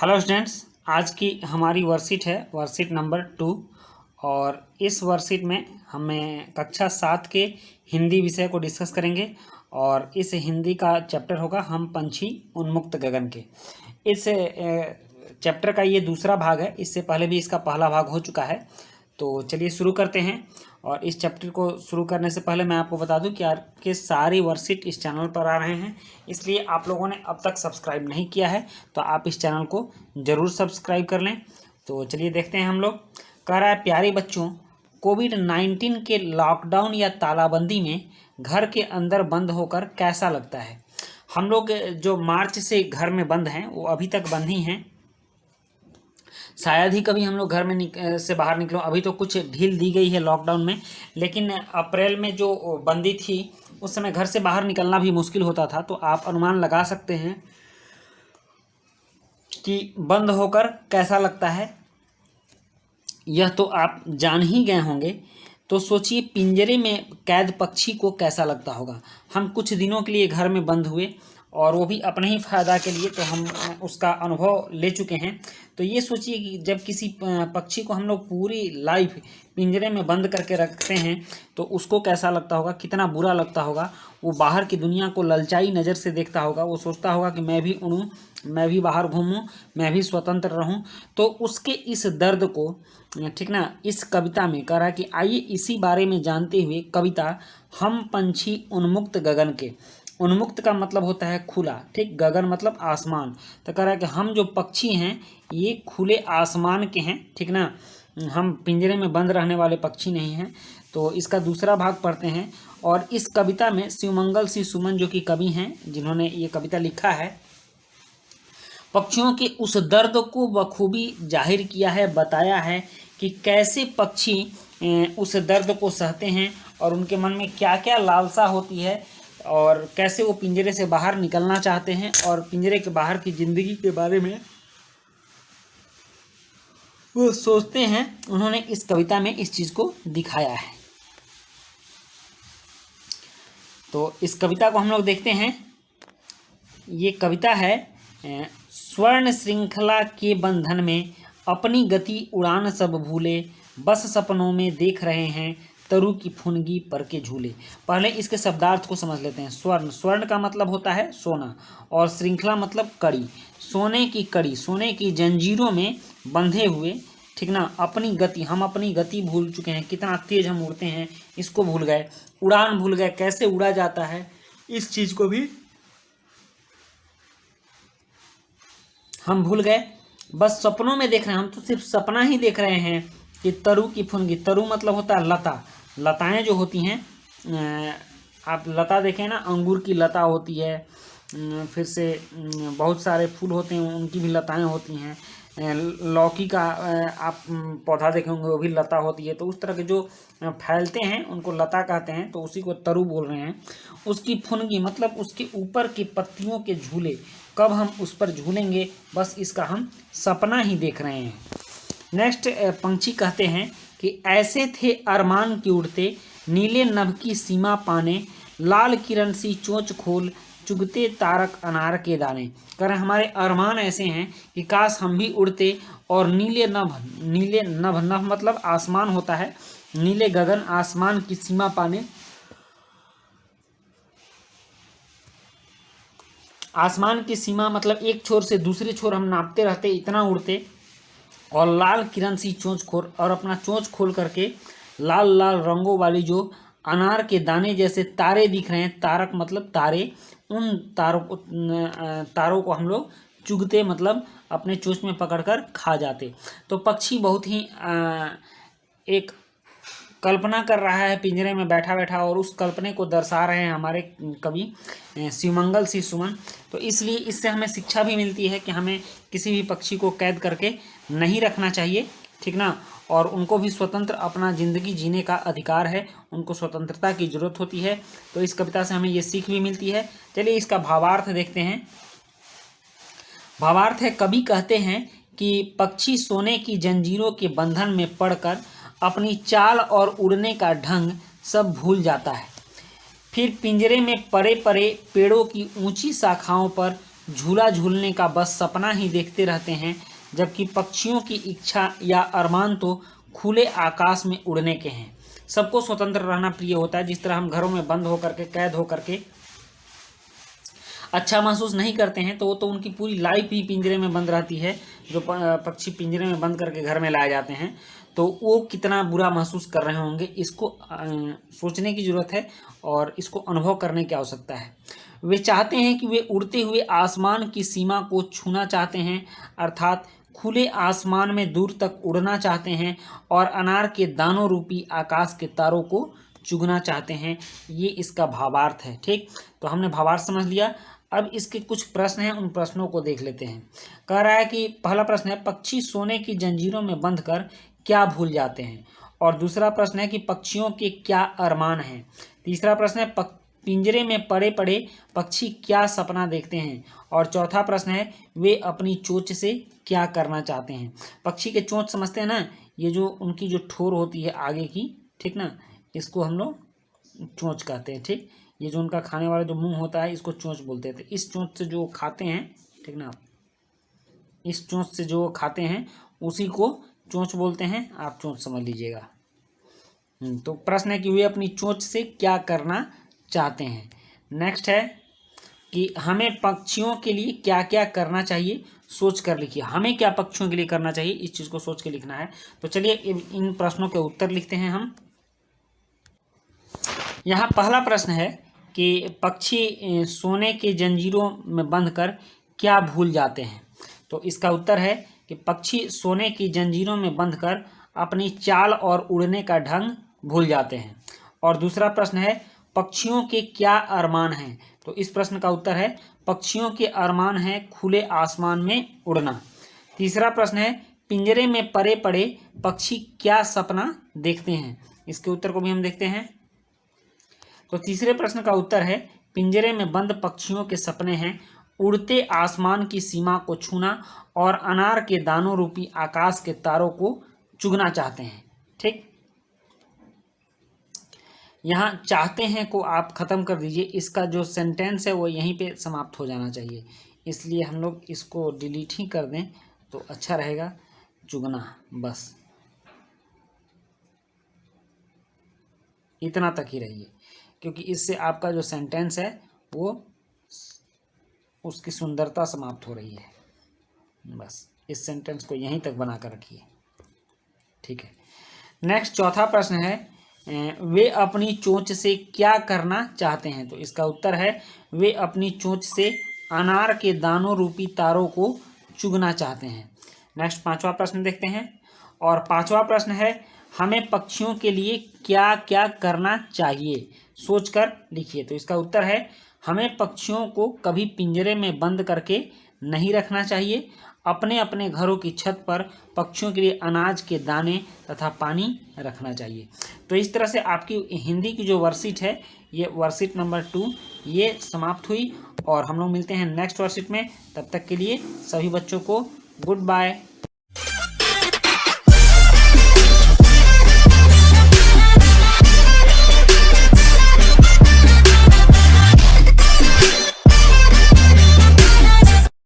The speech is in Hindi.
हेलो स्टूडेंट्स, आज की हमारी वर्कशीट है वर्कशीट नंबर 2। और इस वर्कशीट में हमें कक्षा 7 के हिंदी विषय को डिस्कस करेंगे। और इस हिंदी का चैप्टर होगा हम पंछी उन्मुक्त गगन के। इस चैप्टर का ये दूसरा भाग है, इससे पहले भी इसका पहला भाग हो चुका है। तो चलिए शुरू करते हैं। और इस चैप्टर को शुरू करने से पहले मैं आपको बता दूं कि आपके सारी वर्कशीट इस चैनल पर आ रहे हैं, इसलिए आप लोगों ने अब तक सब्सक्राइब नहीं किया है तो आप इस चैनल को ज़रूर सब्सक्राइब कर लें। तो चलिए देखते हैं हम लोग। कह रहा है, प्यारे बच्चों, कोविड-19 के लॉकडाउन या तालाबंदी में घर के अंदर बंद होकर कैसा लगता है। हम लोग जो मार्च से घर में बंद हैं वो अभी तक बंद ही हैं। शायद ही कभी हम लोग घर में से बाहर निकलो। अभी तो कुछ ढील दी गई है लॉकडाउन में, लेकिन अप्रैल में जो बंदी थी उस समय घर से बाहर निकलना भी मुश्किल होता था। तो आप अनुमान लगा सकते हैं कि बंद होकर कैसा लगता है, यह तो आप जान ही गए होंगे। तो सोचिए पिंजरे में कैद पक्षी को कैसा लगता होगा। हम कुछ दिनों के लिए घर में बंद हुए और वो भी अपने ही फ़ायदा के लिए, तो हम उसका अनुभव ले चुके हैं। तो ये सोचिए कि जब किसी पक्षी को हम लोग पूरी लाइफ पिंजरे में बंद करके रखते हैं तो उसको कैसा लगता होगा, कितना बुरा लगता होगा। वो बाहर की दुनिया को ललचाई नज़र से देखता होगा। वो सोचता होगा कि मैं भी उड़ूँ, मैं भी बाहर घूमूं, मैं भी स्वतंत्र रहूं। तो उसके इस दर्द को, ठीक ना, इस कविता में कह रहा है कि आइए इसी बारे में जानते हुए कविता हम पंछी उन्मुक्त गगन के। उन्मुक्त का मतलब होता है खुला, ठीक। गगन मतलब आसमान। तो कह रहा है कि हम जो पक्षी हैं ये खुले आसमान के हैं, ठीक ना। हम पिंजरे में बंद रहने वाले पक्षी नहीं हैं। तो इसका दूसरा भाग पढ़ते हैं। और इस कविता में शिवमंगल सिंह सुमन जो कि कवि हैं, जिन्होंने ये कविता लिखा है, पक्षियों के उस दर्द को बखूबी जाहिर किया है, बताया है कि कैसे पक्षी उस दर्द को सहते हैं और उनके मन में क्या क्या लालसा होती है और कैसे वो पिंजरे से बाहर निकलना चाहते हैं और पिंजरे के बाहर की ज़िंदगी के बारे में वो सोचते हैं। उन्होंने इस कविता में इस चीज़ को दिखाया है। तो इस कविता को हम लोग देखते हैं। ये कविता है, स्वर्ण श्रृंखला के बंधन में अपनी गति उड़ान सब भूले, बस सपनों में देख रहे हैं तरु की फुनगी पर के झूले। पहले इसके शब्दार्थ को समझ लेते हैं। स्वर्ण, स्वर्ण का मतलब होता है सोना, और श्रृंखला मतलब कड़ी। सोने की कड़ी, सोने की जंजीरों में बंधे हुए, ठीक ना। अपनी गति, हम अपनी गति भूल चुके हैं, कितना तेज हम उड़ते हैं इसको भूल गए। उड़ान भूल गए, कैसे उड़ा जाता है इस चीज़ को भी हम भूल गए। बस सपनों में देख रहे हैं, हम तो सिर्फ सपना ही देख रहे हैं कि तरु की फुनगी। तरु मतलब होता है लता। लताएं जो होती हैं, आप लता देखें ना, अंगूर की लता होती है, फिर से बहुत सारे फूल होते हैं उनकी भी लताएं होती हैं। लौकी का आप पौधा देखेंगे वो भी लता होती है। तो उस तरह के जो फैलते हैं उनको लता कहते हैं, तो उसी को तरु बोल रहे हैं। उसकी फुनगी मतलब उसके ऊपर की पत्तियों के झूले, कब हम उस पर झूलेंगे, बस इसका हम सपना ही देख रहे हैं। नेक्स्ट पंछी कहते हैं कि ऐसे थे अरमान की उड़ते, नीले नभ की सीमा पाने, लाल किरण सी चोंच खोल चुगते तारक अनार के दाने। कह रहे हमारे अरमान ऐसे हैं कि काश हम भी उड़ते और नीले नभ, नीले नभ, नभ मतलब आसमान होता है, नीले गगन आसमान की सीमा पाने, आसमान की सीमा मतलब एक छोर से दूसरे छोर हम नापते रहते, इतना उड़ते। और लाल किरण सी चोंच खोल, और अपना चोंच खोल करके लाल लाल रंगों वाली जो अनार के दाने जैसे तारे दिख रहे हैं, तारक मतलब तारे, उन तारों को हम लोग चुगते मतलब अपने चोंच में पकड़कर खा जाते। तो पक्षी बहुत ही एक कल्पना कर रहा है पिंजरे में बैठा बैठा, और उस कल्पने को दर्शा रहे हैं हमारे कवि शिवमंगल सिंह सुमन। तो इसलिए इससे हमें शिक्षा भी मिलती है कि हमें किसी भी पक्षी को कैद करके नहीं रखना चाहिए, ठीक ना। और उनको भी स्वतंत्र अपना ज़िंदगी जीने का अधिकार है, उनको स्वतंत्रता की ज़रूरत होती है। तो इस कविता से हमें ये सीख भी मिलती है। चलिए इसका भावार्थ देखते हैं। भावार्थ है, कवि कहते हैं कि पक्षी सोने की जंजीरों के बंधन में पड़कर अपनी चाल और उड़ने का ढंग सब भूल जाता है। फिर पिंजरे में परे परे पेड़ों की ऊंची शाखाओं पर झूला झूलने का बस सपना ही देखते रहते हैं, जबकि पक्षियों की इच्छा या अरमान तो खुले आकाश में उड़ने के हैं। सबको स्वतंत्र रहना प्रिय होता है। जिस तरह हम घरों में बंद होकर के, कैद होकर के अच्छा महसूस नहीं करते हैं, तो वो तो उनकी पूरी लाइफ ही पिंजरे में बंद रहती है। जो पक्षी पिंजरे में बंद करके घर में लाए जाते हैं, तो वो कितना बुरा महसूस कर रहे होंगे, इसको सोचने की ज़रूरत है और इसको अनुभव करने की आवश्यकता है। वे चाहते हैं कि वे उड़ते हुए आसमान की सीमा को छूना चाहते हैं, अर्थात खुले आसमान में दूर तक उड़ना चाहते हैं और अनार के दानों रूपी आकाश के तारों को चुगना चाहते हैं। ये इसका भावार्थ है। ठीक, तो हमने भावार्थ समझ लिया। अब इसके कुछ प्रश्न हैं, उन प्रश्नों को देख लेते हैं। कह रहा है कि पहला प्रश्न है, पक्षी सोने की जंजीरों में बंध कर क्या भूल जाते हैं। और दूसरा प्रश्न है कि पक्षियों के क्या अरमान हैं। तीसरा प्रश्न है, पिंजरे में पड़े पड़े पक्षी क्या सपना देखते हैं। और चौथा प्रश्न है, वे अपनी चोंच से क्या करना चाहते हैं। पक्षी के चोंच समझते हैं ना, ये जो उनकी जो ठोर होती है आगे की, ठीक ना, इसको हम लोग चोंच कहते हैं। ठीक, ये जो उनका खाने वाला जो मुंह होता है, इसको चोंच बोलते थे। इस चोंच से जो खाते हैं, ठीक ना, इस चोंच से जो खाते हैं उसी को चोंच बोलते हैं। आप चोंच समझ लीजिएगा। तो प्रश्न है कि वे अपनी चोंच से क्या करना चाहते हैं। नेक्स्ट है कि हमें पक्षियों के लिए क्या क्या करना चाहिए, सोच कर लिखिए। हमें क्या पक्षियों के लिए करना चाहिए, इस चीज़ को सोच के लिखना है। तो चलिए इन प्रश्नों के उत्तर लिखते हैं हम। यहाँ पहला प्रश्न है कि पक्षी सोने के जंजीरों में बंधकर क्या भूल जाते हैं। तो इसका उत्तर है कि पक्षी सोने की जंजीरों में बंधकर अपनी चाल और उड़ने का ढंग भूल जाते हैं। और दूसरा प्रश्न है, पक्षियों के क्या अरमान हैं। तो इस प्रश्न का उत्तर है, पक्षियों के अरमान हैं खुले आसमान में उड़ना। तीसरा प्रश्न है, पिंजरे में पड़े पड़े पक्षी क्या सपना देखते हैं। इसके उत्तर को भी हम देखते हैं। तो तीसरे प्रश्न का उत्तर है, पिंजरे में बंद पक्षियों के सपने हैं उड़ते आसमान की सीमा को छूना और अनार के दानों रूपी आकाश के तारों को चुगना चाहते हैं। ठीक, यहाँ चाहते हैं को आप ख़त्म कर दीजिए। इसका जो सेंटेंस है वो यहीं पे समाप्त हो जाना चाहिए, इसलिए हम लोग इसको डिलीट ही कर दें तो अच्छा रहेगा। चुगना, बस इतना तक ही रहिए, क्योंकि इससे आपका जो सेंटेंस है वो उसकी सुंदरता समाप्त हो रही है। बस इस सेंटेंस को यहीं तक बना कर रखिए। ठीक है। नेक्स्ट चौथा प्रश्न है, वे अपनी चोंच से क्या करना चाहते हैं। तो इसका उत्तर है, वे अपनी चोंच से अनार के दानों रूपी तारों को चुगना चाहते हैं। नेक्स्ट पांचवा प्रश्न देखते हैं। और पांचवा प्रश्न है, हमें पक्षियों के लिए क्या क्या करना चाहिए, सोचकर लिखिए। तो इसका उत्तर है, हमें पक्षियों को कभी पिंजरे में बंद करके नहीं रखना चाहिए। अपने अपने घरों की छत पर पक्षियों के लिए अनाज के दाने तथा पानी रखना चाहिए। तो इस तरह से आपकी हिंदी की जो वर्कशीट है, ये वर्कशीट नंबर 2 ये समाप्त हुई। और हम लोग मिलते हैं नेक्स्ट वर्कशीट में। तब तक के लिए सभी बच्चों को गुड बाय।